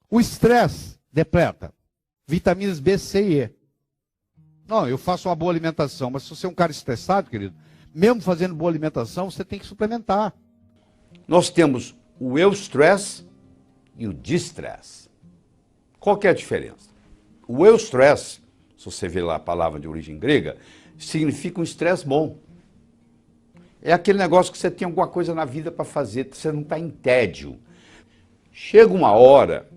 O estresse depleta vitaminas B, C e E. Não, eu faço uma boa alimentação, mas se você é um cara estressado, querido, mesmo fazendo boa alimentação, você tem que suplementar. Nós temos o eustress e o distress. Qual que é a diferença? O eustress, se você vê lá a palavra de origem grega, significa um estresse bom. É aquele negócio que você tem alguma coisa na vida para fazer, você não está em tédio. Chega uma hora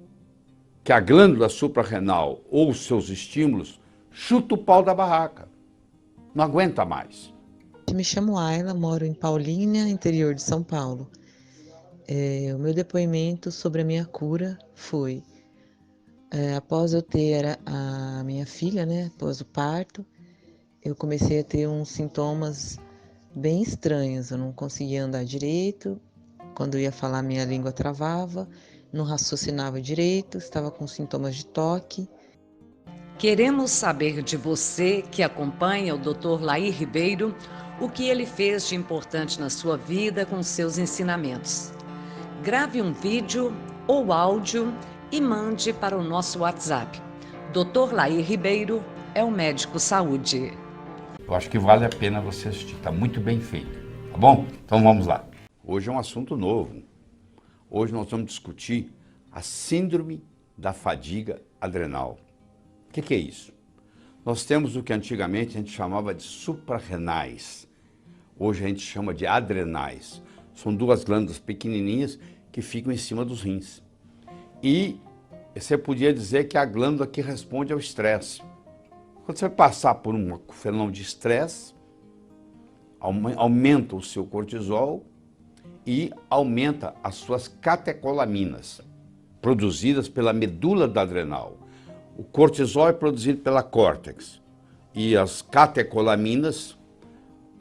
que a glândula suprarrenal ou os seus estímulos chuta o pau da barraca. Não aguenta mais. Me chamo Ayla, moro em Paulínia, interior de São Paulo. O meu depoimento sobre a minha cura foi, após eu ter a minha filha, né, após o parto, eu comecei a ter uns sintomas bem estranhos. Eu não conseguia andar direito, quando eu ia falar minha língua travava, não raciocinava direito, estava com sintomas de toque. Queremos saber de você que acompanha o Dr. Laí Ribeiro, o que ele fez de importante na sua vida com seus ensinamentos. Grave um vídeo ou áudio e mande para o nosso WhatsApp. Dr. Laí Ribeiro é o médico saúde. Eu acho que vale a pena você assistir, está muito bem feito, tá bom? Então vamos lá. Hoje é um assunto novo. Hoje nós vamos discutir a síndrome da fadiga adrenal. O que é isso? Nós temos o que antigamente a gente chamava de suprarrenais. Hoje a gente chama de adrenais. São duas glândulas pequenininhas que ficam em cima dos rins. E você podia dizer que é a glândula que responde ao estresse. Quando você passar por um fenômeno de estresse, aumenta o seu cortisol e aumenta as suas catecolaminas, produzidas pela medula da adrenal. O cortisol é produzido pela córtex e as catecolaminas,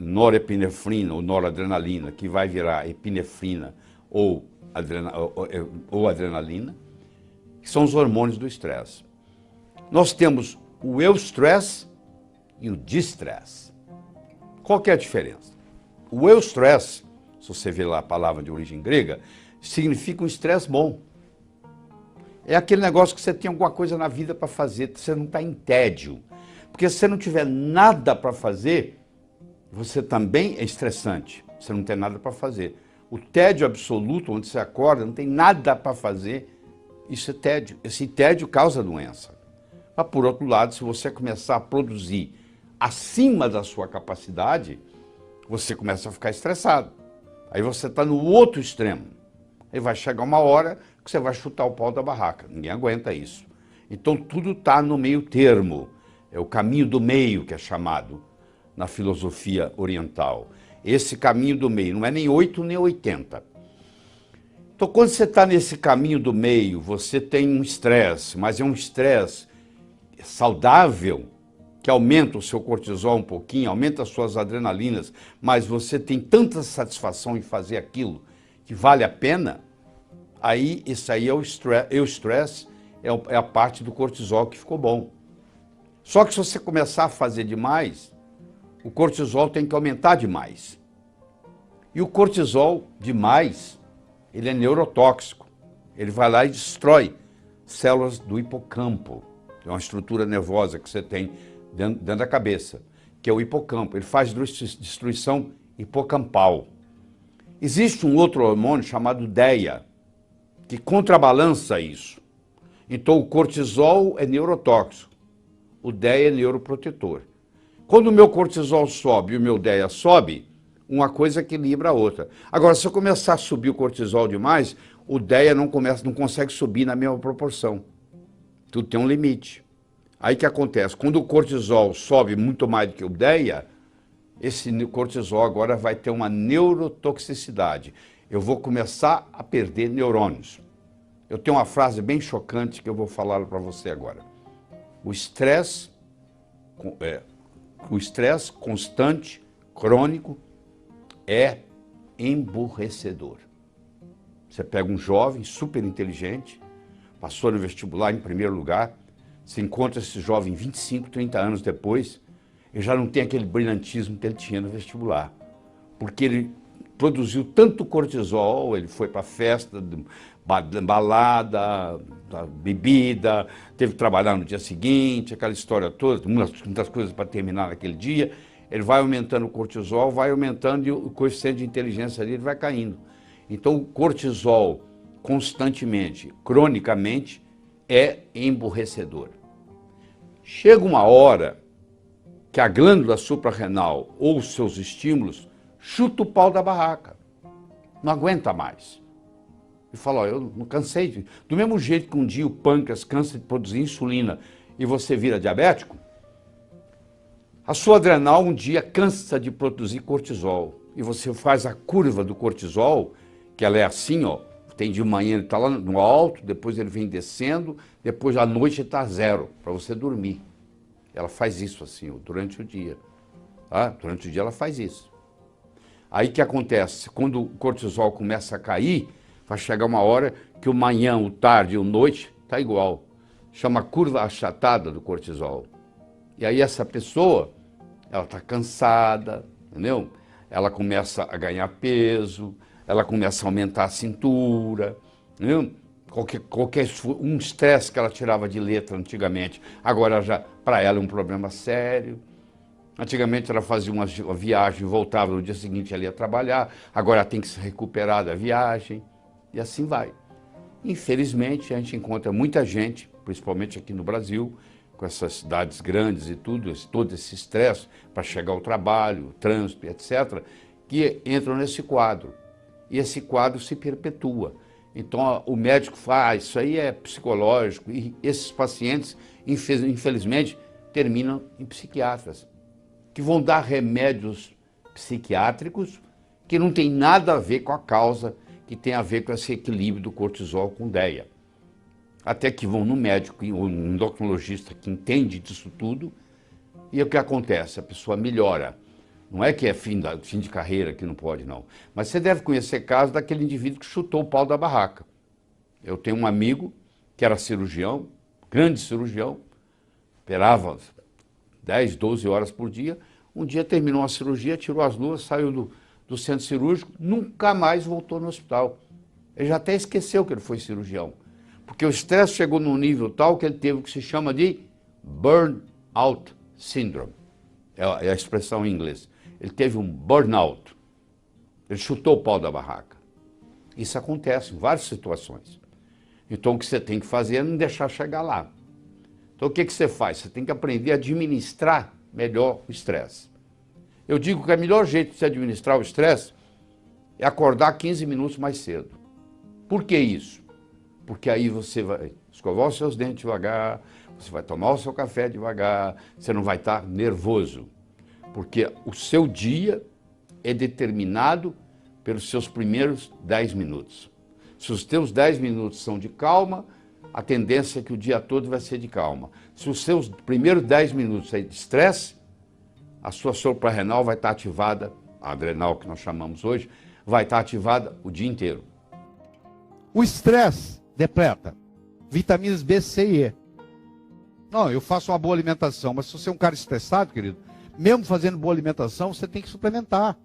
norepinefrina ou noradrenalina, que vai virar epinefrina ou adrenalina, que são os hormônios do estresse. Nós temos o eustress e o distress. Qual que é a diferença? O eustress, se você vê lá a palavra de origem grega, significa um estresse bom. É aquele negócio que você tem alguma coisa na vida para fazer, você não está em tédio. Porque se você não tiver nada para fazer, você também é estressante, você não tem nada para fazer. O tédio absoluto, onde você acorda, não tem nada para fazer, isso é tédio. Esse tédio causa doença. Mas, por outro lado, se você começar a produzir acima da sua capacidade, você começa a ficar estressado. Aí você está no outro extremo. Aí vai chegar uma hora que você vai chutar o pau da barraca. Ninguém aguenta isso. Então tudo está no meio termo. É o caminho do meio que é chamado na filosofia oriental. Esse caminho do meio não é nem 8 nem 80. Então quando você está nesse caminho do meio, você tem um estresse, mas é um estresse saudável, que aumenta o seu cortisol um pouquinho, aumenta as suas adrenalinas, mas você tem tanta satisfação em fazer aquilo que vale a pena, aí isso aí é o estresse, é a parte do cortisol que ficou bom. Só que se você começar a fazer demais, o cortisol tem que aumentar demais. E o cortisol demais, ele é neurotóxico. Ele vai lá e destrói células do hipocampo, que é uma estrutura nervosa que você tem dentro da cabeça, que é o hipocampo. Ele faz destruição hipocampal. Existe um outro hormônio chamado DEA, que contrabalança isso. Então o cortisol é neurotóxico, o DEA é neuroprotetor. Quando o meu cortisol sobe e o meu DEA sobe, uma coisa equilibra a outra. Agora, se eu começar a subir o cortisol demais, o DEA não consegue subir na mesma proporção. Tudo tem um limite. Aí o que acontece? Quando o cortisol sobe muito mais do que o DEA, esse cortisol agora vai ter uma neurotoxicidade. Eu vou começar a perder neurônios. Eu tenho uma frase bem chocante que eu vou falar para você agora. O estresse constante, crônico, é emburrecedor. Você pega um jovem super inteligente, passou no vestibular em primeiro lugar, você encontra esse jovem 25, 30 anos depois, ele já não tem aquele brilhantismo que ele tinha no vestibular. Porque ele produziu tanto cortisol, ele foi para festa, balada, da bebida, teve que trabalhar no dia seguinte, aquela história toda, muitas coisas para terminar naquele dia. Ele vai aumentando o cortisol, vai aumentando e o coeficiente de inteligência dele vai caindo. Então o cortisol constantemente, cronicamente, é emburrecedor. Chega uma hora que a glândula suprarrenal ou os seus estímulos chuta o pau da barraca. Não aguenta mais. E fala, ó, eu não cansei. Do mesmo jeito que um dia o pâncreas cansa de produzir insulina e você vira diabético, a sua adrenal um dia cansa de produzir cortisol. E você faz a curva do cortisol, que ela é assim, ó. Tem de manhã ele está lá no alto, depois ele vem descendo, depois à noite ele está zero, para você dormir. Ela faz isso assim, ó, durante o dia. Tá? Durante o dia ela faz isso. Aí o que acontece? Quando o cortisol começa a cair, vai chegar uma hora que o manhã, o tarde e o noite está igual. Chama curva achatada do cortisol. E aí essa pessoa, ela está cansada, entendeu? Ela começa a ganhar peso, ela começa a aumentar a cintura, entendeu? Um estresse que ela tirava de letra antigamente, agora já para ela é um problema sério. Antigamente ela fazia uma viagem, voltava no dia seguinte ela ia trabalhar, agora ela tem que se recuperar da viagem, e assim vai. Infelizmente a gente encontra muita gente, principalmente aqui no Brasil, com essas cidades grandes e tudo, todo esse estresse para chegar ao trabalho, trânsito, etc., que entram nesse quadro. E esse quadro se perpetua. Então o médico fala, isso aí é psicológico, e esses pacientes, infelizmente, terminam em psiquiatras, que vão dar remédios psiquiátricos que não tem nada a ver com a causa, que tem a ver com esse equilíbrio do cortisol com DEA. Até que vão no médico ou no endocrinologista que entende disso tudo, e o que acontece? A pessoa melhora. Não é que é fim de carreira, que não pode, não. Mas você deve conhecer casos daquele indivíduo que chutou o pau da barraca. Eu tenho um amigo que era cirurgião, grande cirurgião, operava 10, 12 horas por dia. Um dia terminou a cirurgia, tirou as luvas, saiu do centro cirúrgico, nunca mais voltou no hospital. Ele já até esqueceu que ele foi cirurgião. Porque o estresse chegou num nível tal que ele teve o que se chama de burnout syndrome. É a expressão em inglês. Ele teve um burnout. Ele chutou o pau da barraca. Isso acontece em várias situações. Então o que você tem que fazer é não deixar chegar lá. Então o que você faz? Você tem que aprender a administrar melhor o estresse. Eu digo que o melhor jeito de se administrar o estresse é acordar 15 minutos mais cedo. Por que isso? Porque aí você vai escovar os seus dentes devagar, você vai tomar o seu café devagar, você não vai estar nervoso. Porque o seu dia é determinado pelos seus primeiros 10 minutos. Se os teus 10 minutos são de calma, a tendência é que o dia todo vai ser de calma. Se os seus primeiros 10 minutos é de estresse, a sua suprarrenal vai estar ativada, a adrenal que nós chamamos hoje, vai estar ativada o dia inteiro. O estresse depleta vitaminas B, C e E. Não, eu faço uma boa alimentação, mas se você é um cara estressado, querido, mesmo fazendo boa alimentação, você tem que suplementar,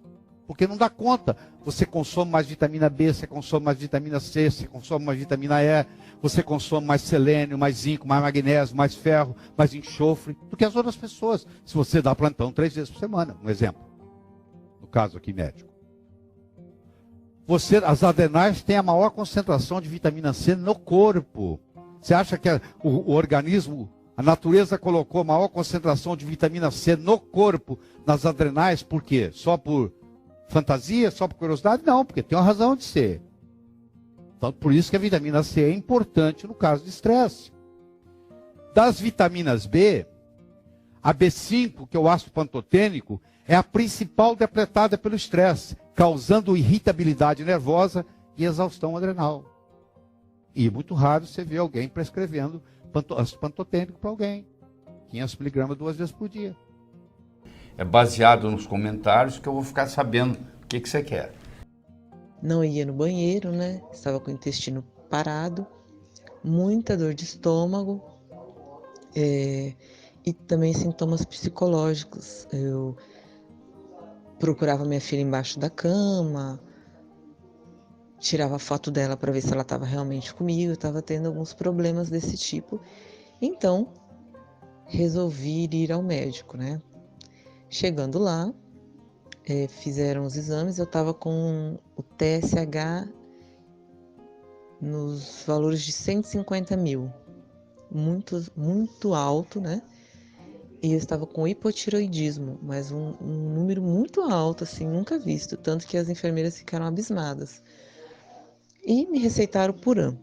porque não dá conta. Você consome mais vitamina B, você consome mais vitamina C, você consome mais vitamina E, você consome mais selênio, mais zinco, mais magnésio, mais ferro, mais enxofre, do que as outras pessoas. Se você dá plantão 3 vezes por semana, um exemplo. No caso aqui médico. As adrenais têm a maior concentração de vitamina C no corpo. Você acha que o organismo, a natureza colocou a maior concentração de vitamina C no corpo, nas adrenais, por quê? Só por fantasia, só por curiosidade? Não, porque tem uma razão de ser. Então, por isso que a vitamina C é importante no caso de estresse. Das vitaminas B, a B5, que é o ácido pantotênico, é a principal depletada pelo estresse, causando irritabilidade nervosa e exaustão adrenal. E muito raro você ver alguém prescrevendo ácido pantotênico para alguém. 500 miligramas 2 vezes por dia. É baseado nos comentários que eu vou ficar sabendo o que você quer. Não ia no banheiro, né? Estava com o intestino parado, muita dor de estômago e também sintomas psicológicos. Eu procurava minha filha embaixo da cama, tirava foto dela para ver se ela estava realmente comigo, eu estava tendo alguns problemas desse tipo. Então, resolvi ir ao médico, né? Chegando lá, fizeram os exames, eu estava com o TSH nos valores de 150 mil, muito alto, né? E eu estava com hipotiroidismo, mas um número muito alto, assim, nunca visto, tanto que as enfermeiras ficaram abismadas. E me receitaram Puram.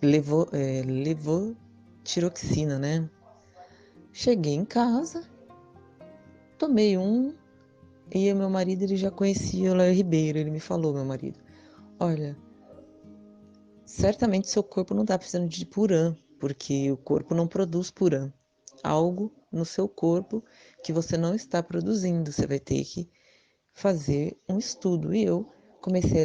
Levou tiroxina, né? Cheguei em casa, tomei um, e o meu marido, ele já conhecia o Léo Ribeiro, ele me falou, meu marido, olha, certamente seu corpo não está precisando de Puram, porque o corpo não produz Puram. Algo no seu corpo que você não está produzindo, você vai ter que fazer um estudo. E eu comecei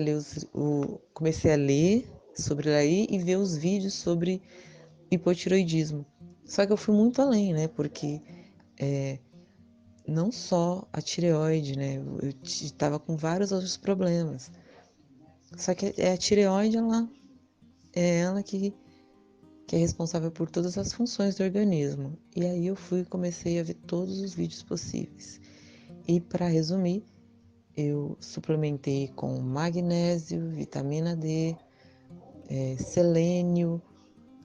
a ler sobre aí e ver os vídeos sobre hipotiroidismo. Só que eu fui muito além, né? Porque não só a tireoide, né? Eu estava com vários outros problemas. Só que a tireoide, ela que é responsável por todas as funções do organismo. E aí eu comecei a ver todos os vídeos possíveis. E para resumir, eu suplementei com magnésio, vitamina D, selênio,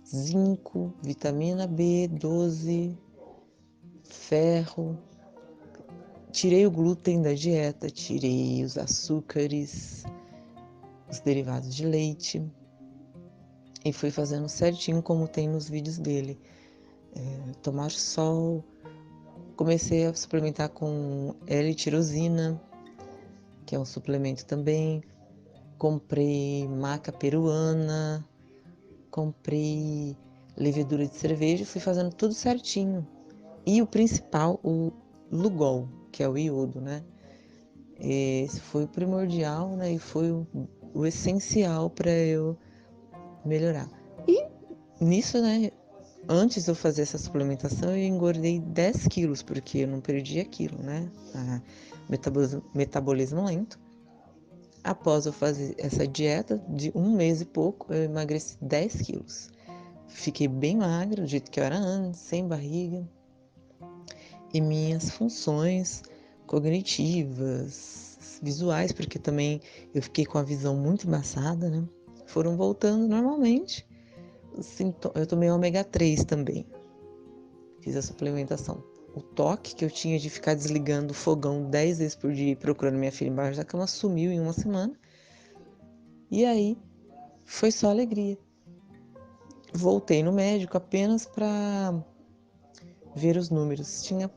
zinco, vitamina B12, ferro. Tirei o glúten da dieta, tirei os açúcares, os derivados de leite e fui fazendo certinho como tem nos vídeos dele. Tomar sol, comecei a suplementar com L-tirosina, que é um suplemento também. Comprei maca peruana, comprei levedura de cerveja, fui fazendo tudo certinho. E o principal, o Lugol, que é o iodo, né? Esse foi o primordial, né? E foi o essencial para eu melhorar. E nisso, né? Antes de eu fazer essa suplementação, eu engordei 10 quilos, porque eu não perdi aquilo, né? Metabolismo lento. Após eu fazer essa dieta de 1 mês e pouco, eu emagreci 10 quilos. Fiquei bem magra, do jeito que eu era antes, sem barriga. E minhas funções cognitivas, visuais, porque também eu fiquei com a visão muito embaçada, né? Foram voltando normalmente. Eu tomei ômega 3 também. Fiz a suplementação. O toque que eu tinha de ficar desligando o fogão 10 vezes por dia e procurando minha filha embaixo da cama sumiu em 1 semana. E aí foi só alegria. Voltei no médico apenas para ver os números. Tinha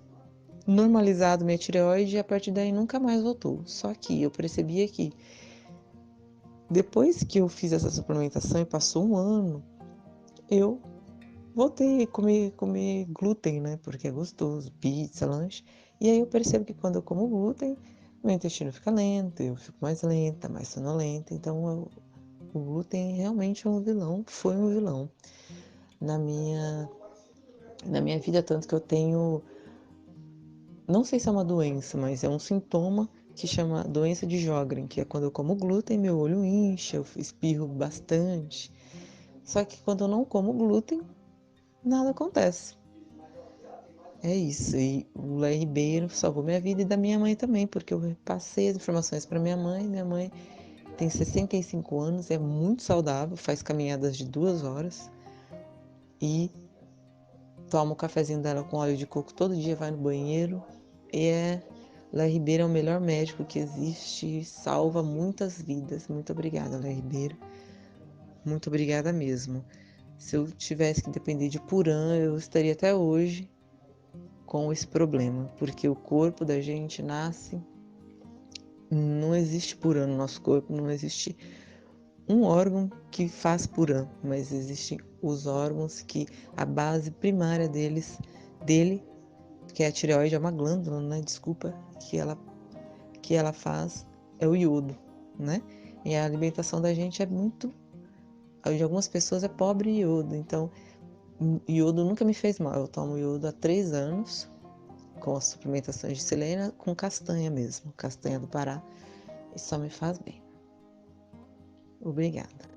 normalizado minha tireoide e a partir daí nunca mais voltou. Só que eu percebia que depois que eu fiz essa suplementação e passou 1 ano, eu voltei a comer glúten, né? Porque é gostoso, pizza, lanche. E aí eu percebo que quando eu como glúten, meu intestino fica lento, eu fico mais lenta, mais sonolenta. Então o glúten realmente é um vilão, foi um vilão na minha vida, tanto que eu tenho, não sei se é uma doença, mas é um sintoma que chama doença de Sjögren, que é quando eu como glúten, meu olho incha, eu espirro bastante. Só que quando eu não como glúten, nada acontece. É isso, e o Léo Ribeiro salvou minha vida e da minha mãe também, porque eu passei as informações para minha mãe tem 65 anos, é muito saudável, faz caminhadas de 2 horas e toma o cafezinho dela com óleo de coco todo dia, vai no banheiro. Léo Ribeiro é o melhor médico que existe, salva muitas vidas. Muito obrigada, Léo Ribeiro. Muito obrigada mesmo. Se eu tivesse que depender de Puram, eu estaria até hoje com esse problema, porque o corpo da gente nasce, não existe Puram no nosso corpo, não existe um órgão que faz Puram, mas existem os órgãos que a base primária dele, que é a tireoide, é uma glândula, né? Desculpa, que ela faz é o iodo, né? E a alimentação da gente de algumas pessoas é pobre em iodo, então iodo nunca me fez mal. Eu tomo iodo há 3 anos, com as suplementações de selênio, com castanha mesmo, castanha do Pará, e só me faz bem. Obrigada.